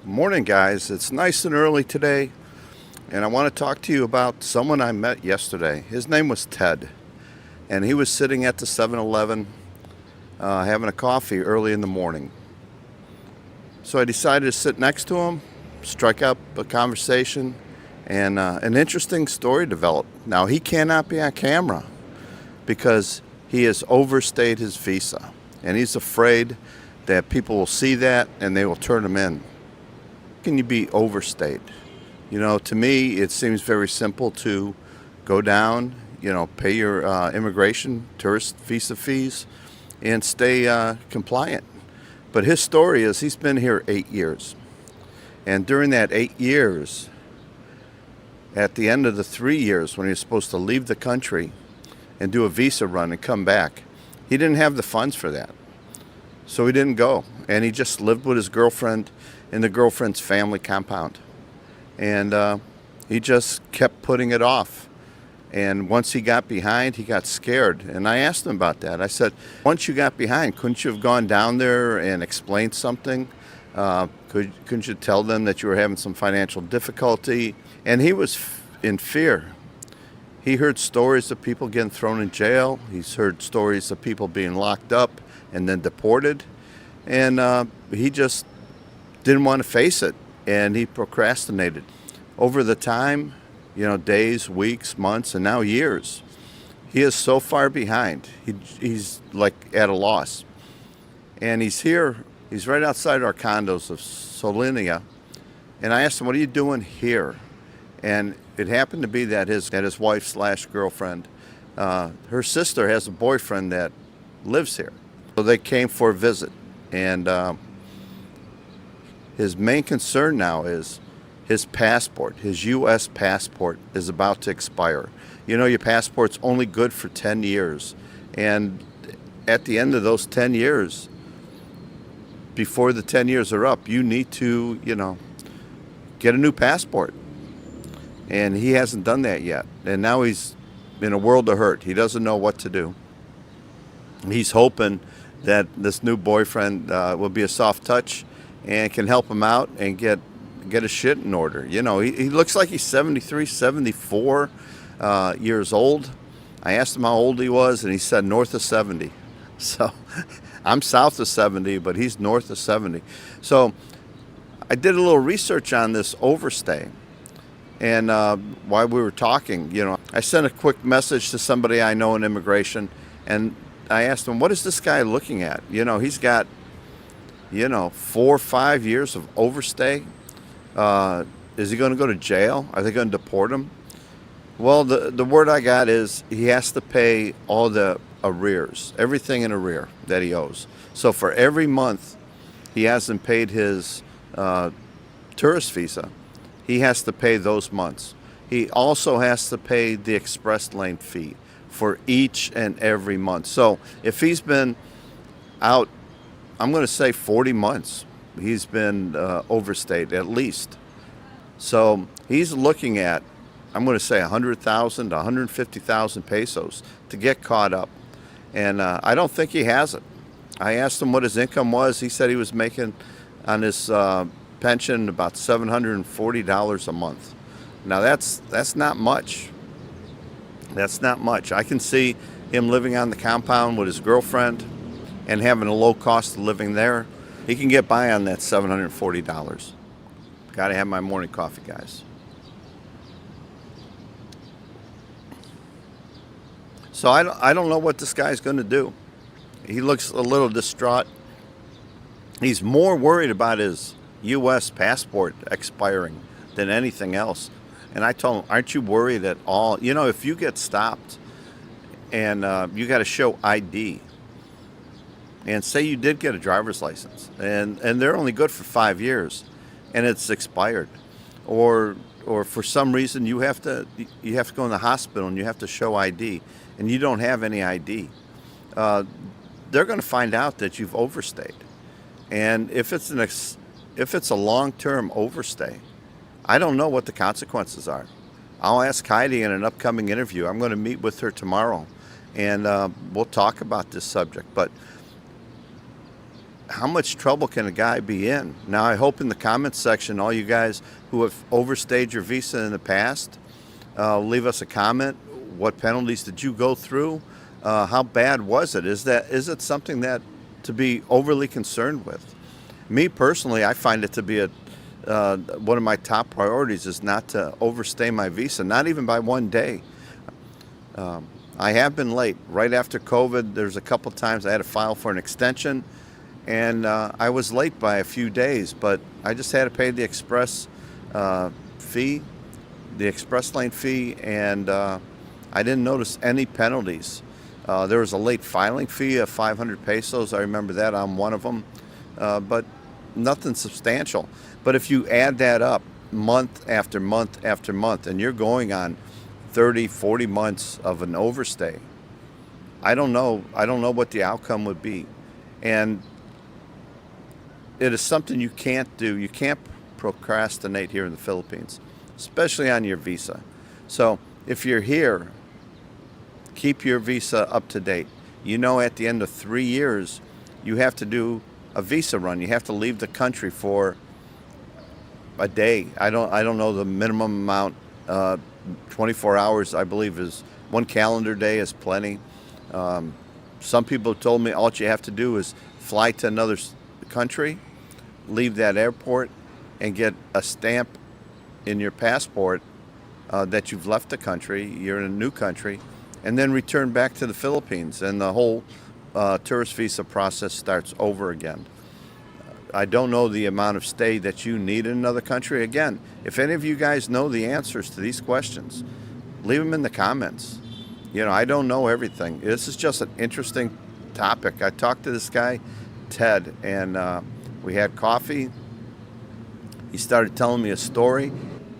Morning, guys. It's nice and early today, and I want to talk to you about someone I met yesterday. His name was Ted, and he was sitting at the 7-Eleven having a coffee early in the morning. So I decided to sit next to him, strike up a conversation, and an interesting story developed. Now, he cannot be on camera because he has overstayed his visa, and he's afraid that people will see that and they will turn him in. Can you be overstayed? To me, it seems very simple to go down, pay your immigration, tourist visa fees, and stay compliant. But his story is he's been here 8 years. And during that 8 years, at the end of the 3 years when he was supposed to leave the country and do a visa run and come back, he didn't have the funds for that. So he didn't go. And he just lived with his girlfriend in the girlfriend's family compound. And he just kept putting it off. And once he got behind, he got scared. And I asked him about that. I said, once you got behind, couldn't you have gone down there and explained something? Couldn't you tell them that you were having some financial difficulty? And he was in fear. He heard stories of people getting thrown in jail. He's heard stories of people being locked up and then deported. And he just didn't want to face it, and he procrastinated. Over the time, days, weeks, months, and now years, he is so far behind. He's like at a loss. And he's right outside our condos of Solinia, and I asked him, what are you doing here? And it happened to be that his wife/girlfriend, her sister has a boyfriend that lives here. So they came for a visit, and his main concern now is his passport. His U.S. passport is about to expire. Your passport's only good for 10 years. And at the end of those 10 years, before the 10 years are up, you need to, get a new passport. And he hasn't done that yet. And now he's in a world of hurt. He doesn't know what to do. He's hoping that this new boyfriend will be a soft touch and can help him out and get his shit in order. He looks like he's 73, 74 years old. I asked him how old he was, and he said north of 70. So I'm south of 70, but he's north of 70. So I did a little research on this overstay. And while we were talking, I sent a quick message to somebody I know in immigration, and I asked him, what is this guy looking at? He's got 4 or 5 years of overstay. Is he going to go to jail? Are they going to deport him? Well, the word I got is he has to pay all the arrears, everything in arrear that he owes. So for every month he hasn't paid his tourist visa, he has to pay those months. He also has to pay the express lane fee for each and every month. So if he's been out, I'm going to say 40 months, he's been overstayed at least. So he's looking at, I'm going to say 100,000 to 150,000 pesos to get caught up. And I don't think he has it. I asked him what his income was. He said he was making on his pension about $740 a month. Now that's not much. That's not much. I can see him living on the compound with his girlfriend and having a low cost of living there. He can get by on that $740. Got to have my morning coffee, guys. So I don't know what this guy's going to do. He looks a little distraught. He's more worried about his U.S. passport expiring than anything else. And I told him, aren't you worried at all? If you get stopped and you got to show ID, and say you did get a driver's license, and they're only good for 5 years, and it's expired, or for some reason you have to go in the hospital and you have to show ID, and you don't have any ID, they're going to find out that you've overstayed. And if it's a long-term overstay, I don't know what the consequences are. I'll ask Heidi in an upcoming interview. I'm going to meet with her tomorrow, and we'll talk about this subject. But how much trouble can a guy be in? Now, I hope in the comments section, all you guys who have overstayed your visa in the past, leave us a comment. What penalties did you go through? How bad was it? Is it something that to be overly concerned with? Me personally, I find it to be one of my top priorities is not to overstay my visa, not even by one day. I have been late. Right after COVID, there's a couple times I had to file for an extension, and I was late by a few days, but I just had to pay the express fee, the express lane fee, and I didn't notice any penalties. There was a late filing fee of 500 pesos. I remember that on one of them, but nothing substantial. But if you add that up month after month after month, and you're going on 30, 40 months of an overstay, I don't know what the outcome would be. And it is something you can't do. You can't procrastinate here in the Philippines, especially on your visa. So if you're here, keep your visa up to date. You know, at the end of 3 years, you have to do a visa run. You have to leave the country for a day. I don't know the minimum amount. 24 hours, I believe, is one calendar day is plenty. Some people told me all you have to do is fly to another country, leave that airport, and get a stamp in your passport that you've left the country, you're in a new country, and then return back to the Philippines, and the whole tourist visa process starts over again. I don't know the amount of stay that you need in another country. Again, if any of you guys know the answers to these questions, leave them in the comments. You know, I don't know everything. This is just an interesting topic. I talked to this guy, Ted, and we had coffee. He started telling me a story.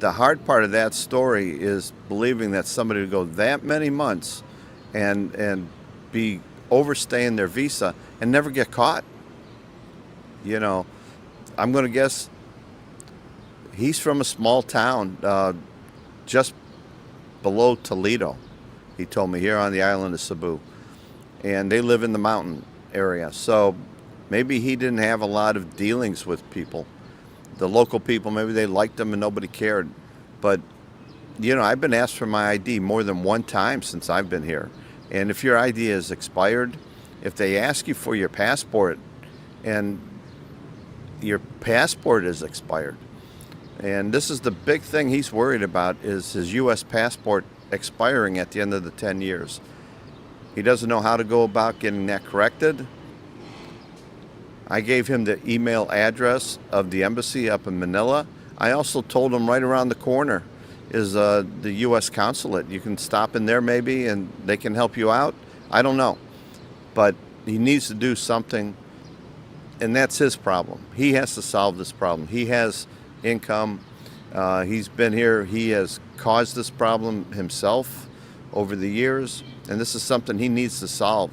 The hard part of that story is believing that somebody would go that many months and be overstaying their visa and never get caught. You know, I'm going to guess he's from a small town just below Toledo, he told me, here on the island of Cebu. And they live in the mountain area. So maybe he didn't have a lot of dealings with people. The local people, maybe they liked him and nobody cared. But, you know, I've been asked for my ID more than one time since I've been here. And if your ID is expired, if they ask you for your passport and your passport is expired, and this is the big thing he's worried about, is his U.S. passport expiring at the end of the 10 years. He doesn't know how to go about getting that corrected. I gave him the email address of the embassy up in Manila. I also told him right around the corner is the U.S. consulate. You can stop in there maybe and they can help you out. I don't know. But he needs to do something, and that's his problem. He has to solve this problem. He has income. He's been here. He has caused this problem himself over the years, and this is something he needs to solve.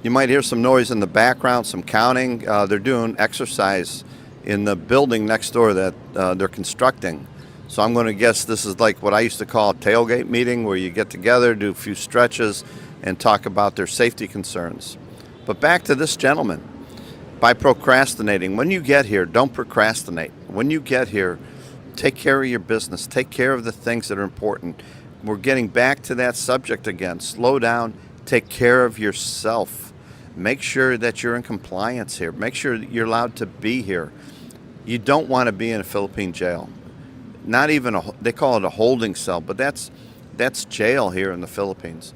You might hear some noise in the background, some counting. They're doing exercise in the building next door that they're constructing. So I'm going to guess this is like what I used to call a tailgate meeting, where you get together, do a few stretches, and talk about their safety concerns. But back to this gentleman. By procrastinating, when you get here, don't procrastinate. When you get here, take care of your business. Take care of the things that are important. We're getting back to that subject again. Slow down. Take care of yourself. Make sure that you're in compliance here. Make sure that you're allowed to be here. You don't want to be in a Philippine jail. Not even they call it a holding cell, but that's jail here in the Philippines.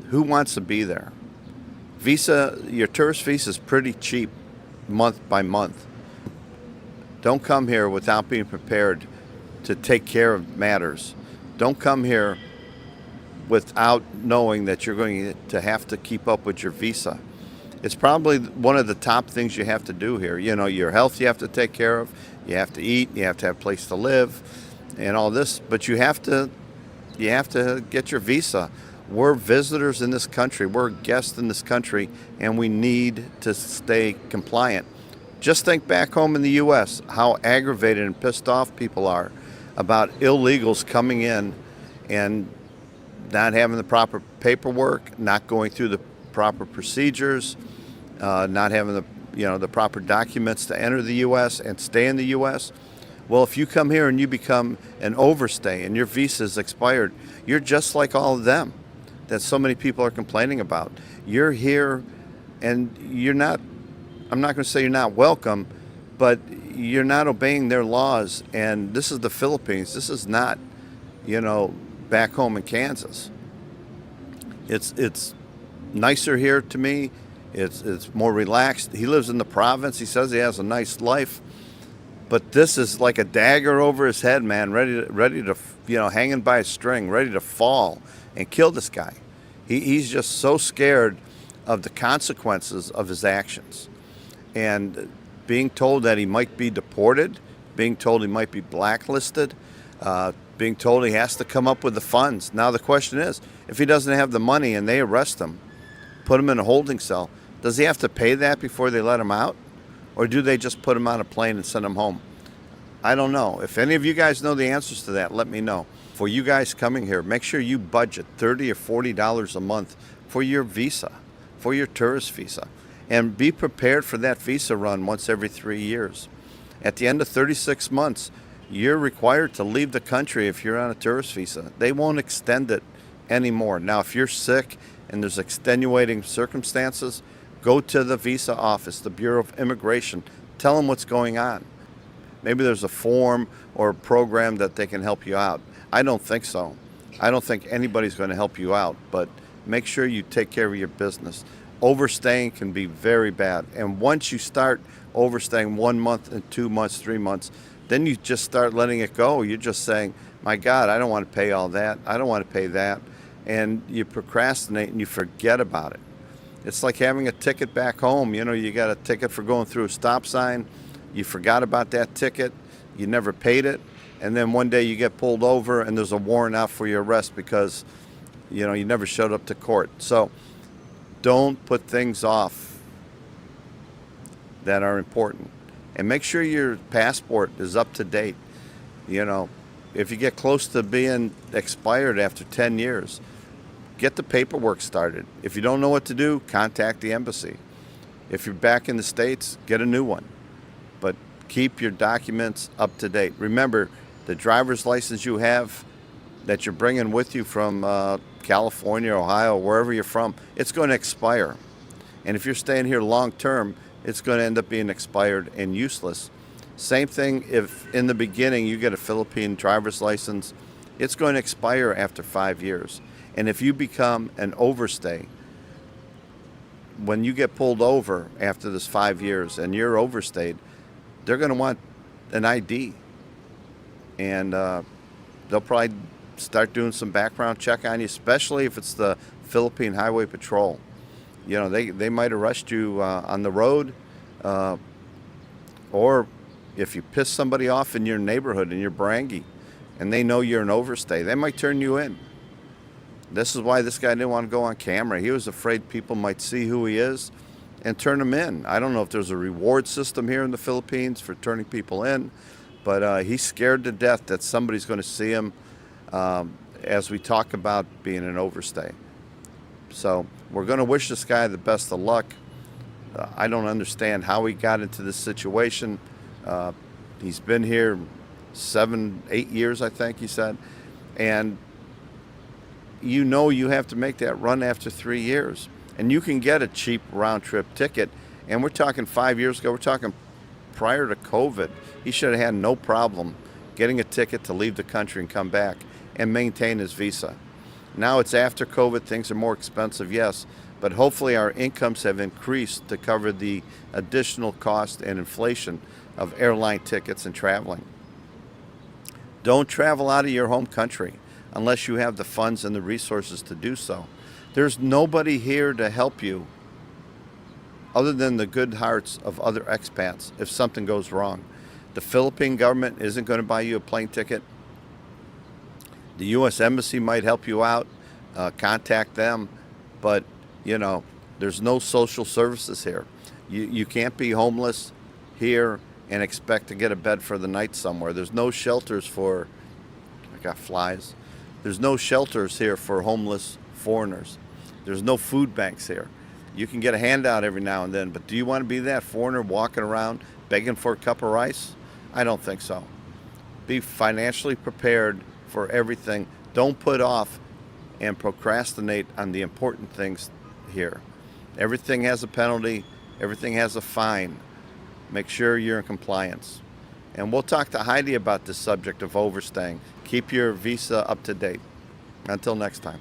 Who wants to be there? Your tourist visa is pretty cheap month by month. Don't come here without being prepared to take care of matters. Don't come here without knowing that you're going to have to keep up with your visa. It's probably one of the top things you have to do here. You know, your health you have to take care of. You have to eat. You have to have a place to live and all this. But you have to get your visa. We're visitors in this country. We're guests in this country, and we need to stay compliant. Just think back home in the U.S., how aggravated and pissed off people are about illegals coming in and not having the proper paperwork, not going through the proper procedures, not having the proper documents to enter the U.S. and stay in the U.S. Well, if you come here and you become an overstay and your visa is expired, you're just like all of them that so many people are complaining about. You're here and you're not, I'm not going to say you're not welcome, but you're not obeying their laws. And this is the Philippines. This is not, back home in Kansas. It's nicer here to me. It's more relaxed. He lives in the province. He says he has a nice life. But this is like a dagger over his head, man, ready to hanging by a string, ready to fall and kill this guy. He's just so scared of the consequences of his actions. And being told that he might be deported, being told he might be blacklisted, being told he has to come up with the funds. Now the question is, if he doesn't have the money and they arrest him, put him in a holding cell, does he have to pay that before they let him out? Or do they just put him on a plane and send him home? I don't know. If any of you guys know the answers to that, let me know. For you guys coming here, make sure you budget $30 or $40 a month for your visa, for your tourist visa. And be prepared for that visa run once every 3 years. At the end of 36 months, you're required to leave the country if you're on a tourist visa. They won't extend it anymore. Now, if you're sick and there's extenuating circumstances, go to the visa office, the Bureau of Immigration. Tell them what's going on. Maybe there's a form or a program that they can help you out. I don't think so. I don't think anybody's going to help you out, but make sure you take care of your business. Overstaying can be very bad. And once you start overstaying 1 month and 2 months, 3 months, then you just start letting it go. You're just saying, my God, I don't want to pay all that. I don't want to pay that. And you procrastinate and you forget about it. It's like having a ticket back home. You got a ticket for going through a stop sign. You forgot about that ticket. You never paid it. And then one day you get pulled over and there's a warrant out for your arrest because, you never showed up to court. So don't put things off that are important. And make sure your passport is up to date. If you get close to being expired after 10 years, get the paperwork started. If you don't know what to do, contact the embassy. If you're back in the States, get a new one. But keep your documents up to date. Remember, the driver's license you have that you're bringing with you from California, Ohio, wherever you're from, it's going to expire. And if you're staying here long term, it's going to end up being expired and useless. Same thing if in the beginning you get a Philippine driver's license, it's going to expire after 5 years. And if you become an overstay, when you get pulled over after this 5 years and you're overstayed, they're going to want an ID. And they'll probably start doing some background check on you, especially if it's the Philippine Highway Patrol. They might arrest you on the road, or if you piss somebody off in your neighborhood, in your barangay, and they know you're an overstay, they might turn you in. This is why this guy didn't want to go on camera. He was afraid people might see who he is and turn him in. I don't know if there's a reward system here in the Philippines for turning people in, but he's scared to death that somebody's going to see him as we talk about being an overstay. So we're going to wish this guy the best of luck. I don't understand how he got into this situation. He's been here 7, 8 years, I think he said. And you have to make that run after 3 years. And you can get a cheap round-trip ticket. And we're talking 5 years ago. We're talking prior to COVID. He should have had no problem getting a ticket to leave the country and come back and maintain his visa. Now it's after COVID. Things are more expensive, yes. But hopefully our incomes have increased to cover the additional cost and inflation of airline tickets and traveling. Don't travel out of your home country unless you have the funds and the resources to do so. There's nobody here to help you other than the good hearts of other expats if something goes wrong. The Philippine government isn't going to buy you a plane ticket. The U.S. Embassy might help you out. Contact them. But, there's no social services here. You can't be homeless here and expect to get a bed for the night somewhere. There's no shelters for, I got flies. There's no shelters here for homeless foreigners. There's no food banks here. You can get a handout every now and then, but do you want to be that foreigner walking around begging for a cup of rice? I don't think so. Be financially prepared for everything. Don't put off and procrastinate on the important things here. Everything has a penalty, everything has a fine. Make sure you're in compliance. And we'll talk to Heidi about this subject of overstaying. Keep your visa up to date. Until next time.